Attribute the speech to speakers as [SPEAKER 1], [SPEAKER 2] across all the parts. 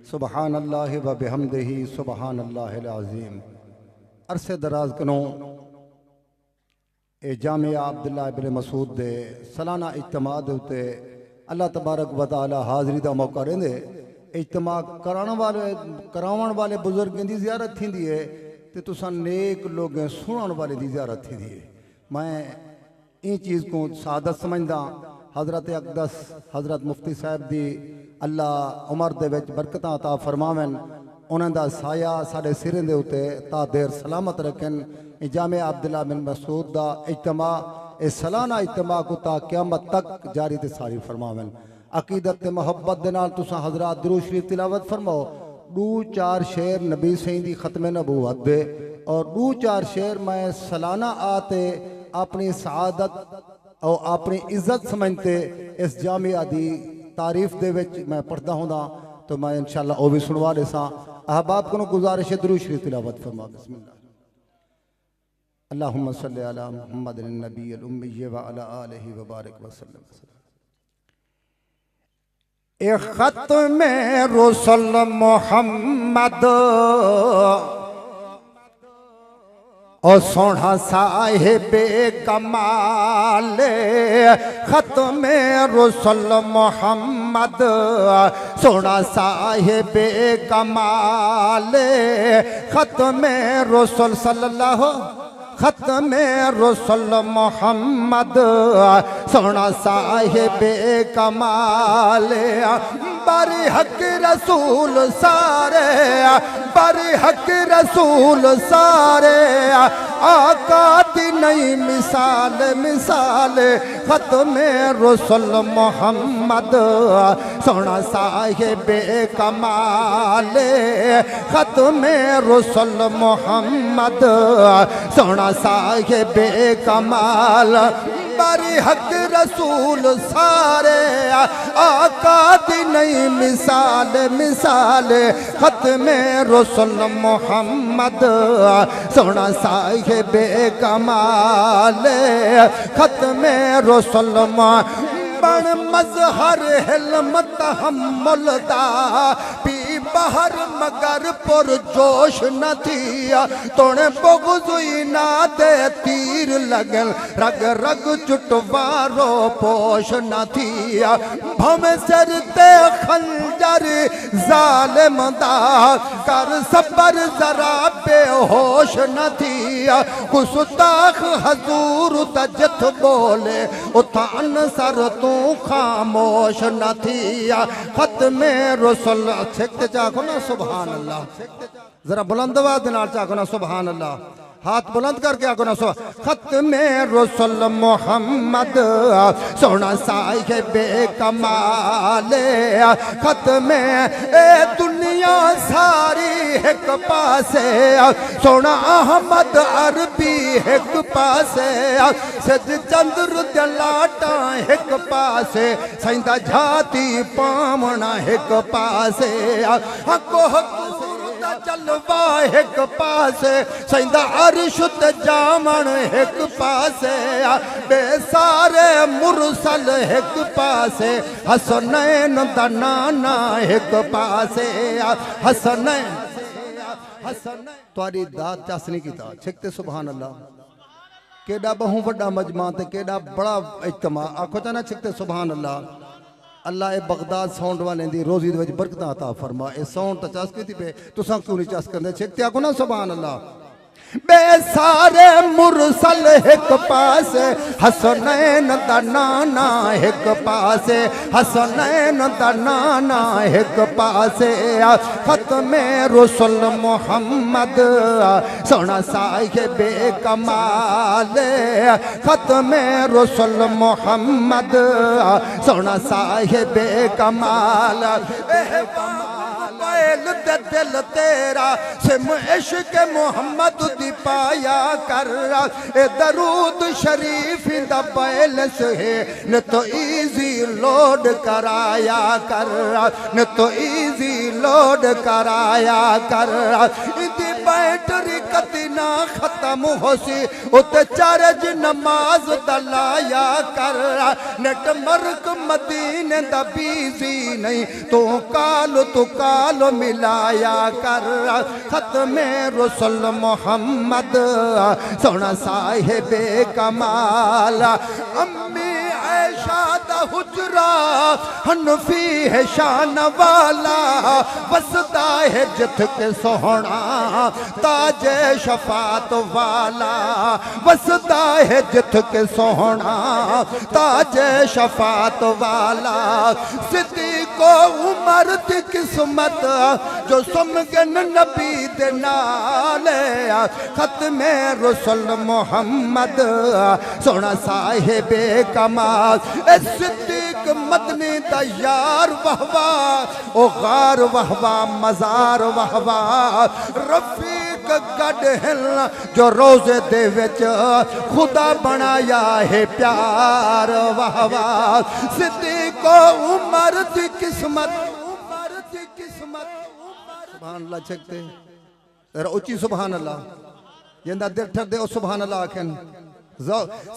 [SPEAKER 1] सुबहानल्लाह व बिहम्दिही सुबहानल्लाहिल अज़ीम। अरसे दराज कनो ए जामिया अब्दुल्ला इब्न मसूद दे सालाना इज्तिमा दे उत्ते अल्लाह तबारक व तआला हाज़री दा मौका देंदे। इज्तिमा करावण वाले बुजुर्गों की ज़ियारत थींदी है ते तुसां नेक लोगों सुनण वाले की ज़ियारत थींदी है। मैं इन चीज़ को सादत समझदा। हज़रत अक़दस हज़रत मुफ्ती साहब दी अल्लाह उमर दे विच बरकतां अता फरमावन, उन्हां दा साया साडे सिरें दे उत्ते ता देर सलामत रखन। जामिया अब्दुल्ला बिन मसूद दा इज्तिमा ए सालाना इज्तिमा को ता क़यामत तक जारी ते सारी फरमावन। अकीदत ते मोहब्बत दे नाल तुसां हज़रात दुरूद शरीफ तिलावत फरमाओ। 2-4 शेर नबी सही दी खत्म नबूवत दे और 2-4 शेर मैं सालाना आते अपनी सआदत और अपनी इज्जत समझते इस जामिया दी तारीफ दे विच मैं पढ़ता होंदा तो मैं इंशाअल्लाह वो भी सुनवा देसा। अहबाब को गुजारिश है दुरूद शरीफ तिलावत फरमा। बिस्मिल्लाह। अल्लाहुम्मा सल्लि अला मुहम्मदिन नबिय्यिल उम्मी व अला आलिहि व बारिक वसल्लम। ए खत्म रसूल मोहम्मद ओ सोना साहिबे कमाल, खत्म रसूल मोहम्मद सोना साहिबे कमाल, खत्म रसूल सल्लल्लाहु खत्म रसूल मोहम्मद सोना साहिबे कमाल। बारी हक रसूल सारे, बारी हक रसूल सारे, आका दी नहीं मिसाल मिसाल, खत्म रसूल मोहम्मद सोना साहिबे कमाल, खत्म रसूल मोहम्मद सोना साहिबे कमाल। बारी हक रसूल सारे, आका दी नहीं मिसाल मिसाल, खत्म रसूल मोहम्मद सोना साहिबे कमाल, खत्म रसूल बन मजहर हिल्म तहम्मुल दा, पी बहर मगर पुर जोश न थिया, तोने बुग़्ज़ ना दे तीर लगल, रग रग चुटवारो पोश न थिया, भवें सिर ते खंजर ज़ालिम दा, कर सबर जरा बेहोश न थिया, गुस्ताख हजूर तजथ बोले उतान सर तू खामोश न थिया, खत्म रसूल। छेकते चाहो ना सुभान अल्लाह, जरा बुलंद आवाज़ नाल चाहो ना सुभान अल्लाह, हाथ बुलंद करके आखो ना सो। खत्म रसूल मोहम्मद सोना साहिबे कमाल, खत्म ए दुनिया सारी एक पासे, सोना अहमद अरबी एक पासे, सज चंद्र दलाटा एक पासे, सैंदा झाती पावना एक पासे, हको जलवा एक पासे, सैंदा अर्श ते जामन एक पासे, बेसारे मुरसल एक पासे, हसनैन दा नाना एक पासे, हसनैन तुहाडी दात चासनी कीता। छिकते सुभान अल्लाह। केड़ा बहु वड्डा मजमा ते केड़ा बड़ा इज्तिमा, आखो ता ना छिकते सुभान अल्लाह। अल्लाह ए बगदाद साउंड वाले दी रोजी दे विच बरकतां अता फरमा। ए साउंड तो चस कीती पे तुसां क्यों नहीं चस करदे? छिकते आखो ना सुभान अल्लाह। बेसारे मुरसल एक पासे, हसनैन दा नाना एक पासे, हसनैन दा नाना एक पासे, खत्म रसूल मोहम्मद सोना साहिबे कमाल, खत्म रसूल मोहम्मद सोना साहिबे कमाल। दिल तेरा सिम इश्क मोहम्मद दी पाया कर, ए दरूद शरीफ दा बैलेंस है न तो इजी लोड कराया कर, न तो इजी लोड कराया कर इंदी बैटरी कदी ना खत्म होसी उते चार्ज नमाज दलाया कर नेटवर्क मदीने दा बिजी नहीं तू काल मिलाया कर खत्मे रसूल मोहम्मद सोना साहिबे कमाल अम्मी ऐशा दा हुजरा हनफी है शान वाला बसदा है जिथ के सोहना ताजे शफात वाला बसदा है जिथ के सोहना ताजे शफात वाला सिद्दीको उमर दी किस्मत जो समगन नबी दे नाले खत्मे रसूल मोहम्मद सोना साहिबे कमाल सिद्दीक मदनी दा यार वहवा ओ गार वहवा मजार वहवा रफीक गड हिल जो रोजे दे विच खुदा बनाया है प्यार वहवा सिद्दीको उमर दी किस्मत सुभान अल्लाह चकते जरा ऊंची सुभान अल्लाह जिंदा दिल ठर दे ओ सुभान अल्लाह आखन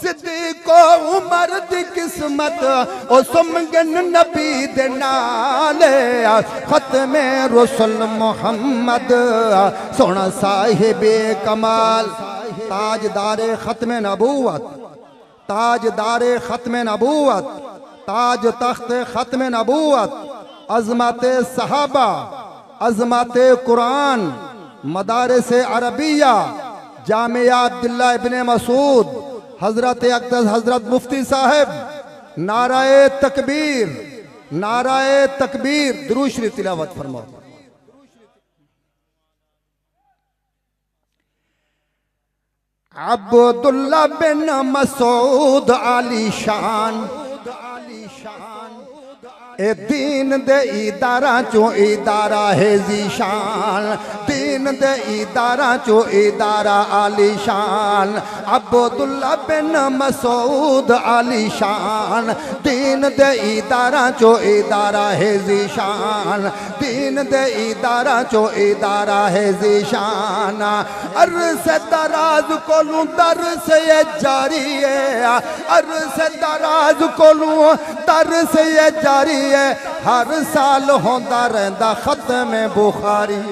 [SPEAKER 1] सिद्दीको उमर दी किस्मत ओ सुमगन नबी दे नाले खत्मे रसूल मोहम्मद सोना साहिबे कमाल ताजदारे खत्मे नबूवत ताजदारे खत्मे नबूवत ताज तख्त खत्मे नबूवत अज़मत सहाबा अज़मत कुरान मदारिस अरबिया जामिया अब्दुल्ला इब्ने मसूद हजरत अक़दस हजरत मुफ्ती साहब नाराए तकबीर दुरूद शरीफ तिलावत फरमाओ। अब्दुल्ला बिन मसूद आली शान ए दीन दे इदारा चो इदारा है जीशान दीन दे इदारा चो इदारा आली शान अब्दुल्ला बिन मसूद आली शान दीन दे इदारा चो इदारा है जीशान दीन दे इदारा चो इदारा है जीशान अर्स दराज कोलू दर से ये जारी है अर्स दराज कोलू दर से ये जारी हर साल होंदा रहंदा खत्म बुखारी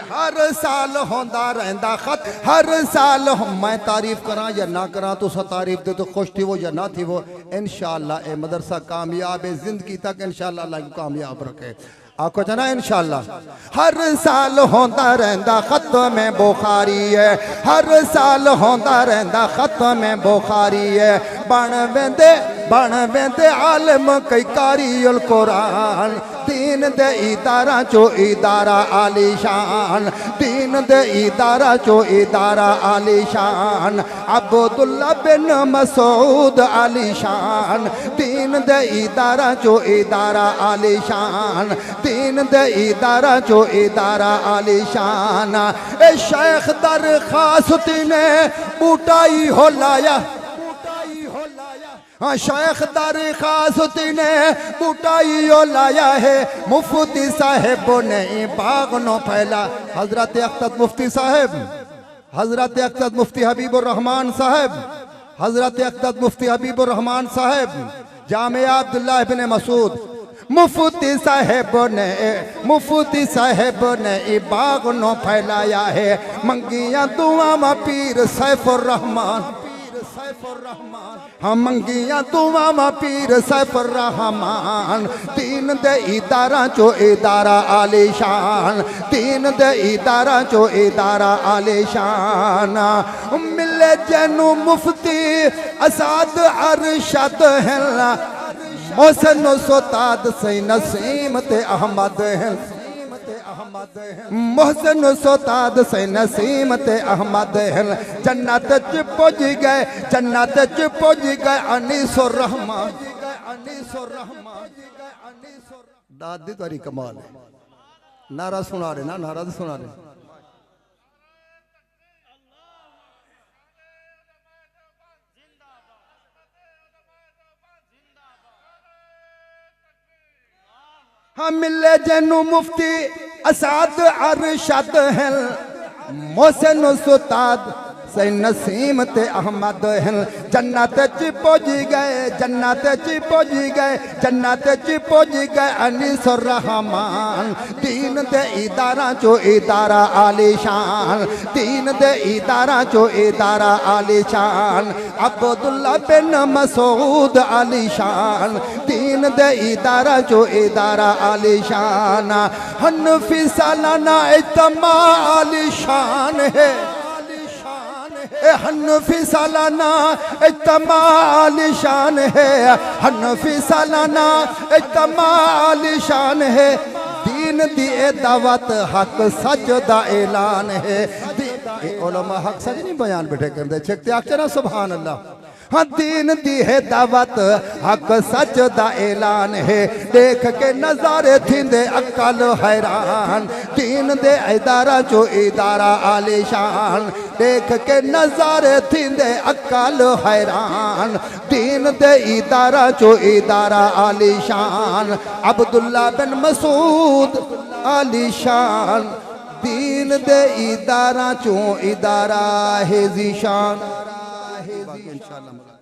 [SPEAKER 1] हर साल होंदा रहंदा खत हर साल मैं तारीफ करा या ना करा तो तारीफ दे तो खुश थी वो या ना थी वो इंशाअल्लाह ए मदरसा कामयाब है जिंदगी तक इंशाअल्लाह अल्लाह को कामयाब रखे आखो जना इंशाअल्लाह हर साल होंदा रहंदा खत्म बुखारी है हर साल होंदा रहंदा खत्म बुखारी है बन वेंदे आलिम कई कारियुल कुरान दीन दे इदारा चो इदारा आली शान दीन दे इदारा चो इदारा आली शान अब्दुल्ला बिन मसूद आली शान दीन दे इदारा चो इदारा आली शान दीन दे इदारा चो इदारा आली शान ए शेख दरखास्त ने बूटाई हो लाया हाँ शेख दरखास्त ने बूटाई लाया है मुफ्ती साहेब ने बाग नो फैला हजरत अक़दस मुफ्ती साहेब हजरत अक़दस मुफ्ती हबीबुर रहमान साहेब हजरत अक़दस मुफ्ती हबीबुर रहमान साहेब जामिया अब्दुल्ला इब्ने मसूद मुफ्ती साहेब ने बाग नो फैलाया है मंगिया दुआ पीर सैफुर रहमान हम मंगिया दुआ पीर सैफुर रहमान दीन दे इदारा चो इदारा आलीशान दीन दे इदारा चो इदारा आलीशान मिले जनु मुफ्ती असाद अरशद है मोहसिन सोताद से नसीम ते अहमद है मोहसिन सोताद से नसीम ते अहमद है जन्नत च पहुंच गए अनीसुर रहमान दादी तारी कमाल है नारा सुना रहे ना नारा सुना रहे हाँ मिले जैनू मुफ्ती असाद अरशद हैं मोहसिन सुताद सही नसीम ते अहमद हैं जन्नत च पहुंच गए जन्नत च पहुंच गए जन्नत च पहुंच गए अनीसुर रहमान दीन दे इदारा चो इदारा आलिशान दीन दे इदारा चो इदारा आलिशान अब्दुल्ला बिन मसूद आलिशान दीन दे इदारा चो इदारा आलिशान हनफी सालाना इज्तिमा आलिशान है हनफी सालाना इज्तिमा आलिशान है हनफी सालाना इज्तिमा आलिशान है दीन दी दावत हक सच दा ऐलान है उलमा हक सच नहीं बयान बैठे करते छकते आखना सुभान अल्लाह हाँ दीन दी है दावत हक सच दा ऐलान है देख के नजारे थींदे अकल हैरान दीन दे इदारा चो इदारा आलिशान देख के नजारे थींदे अकल हैरान दीन दे इदारा चो इदारा आलिशान अब्दुल्ला बिन मसूद आलिशान दीन दे इदारा चो इदारा है जीशान इंशाअल्लाह।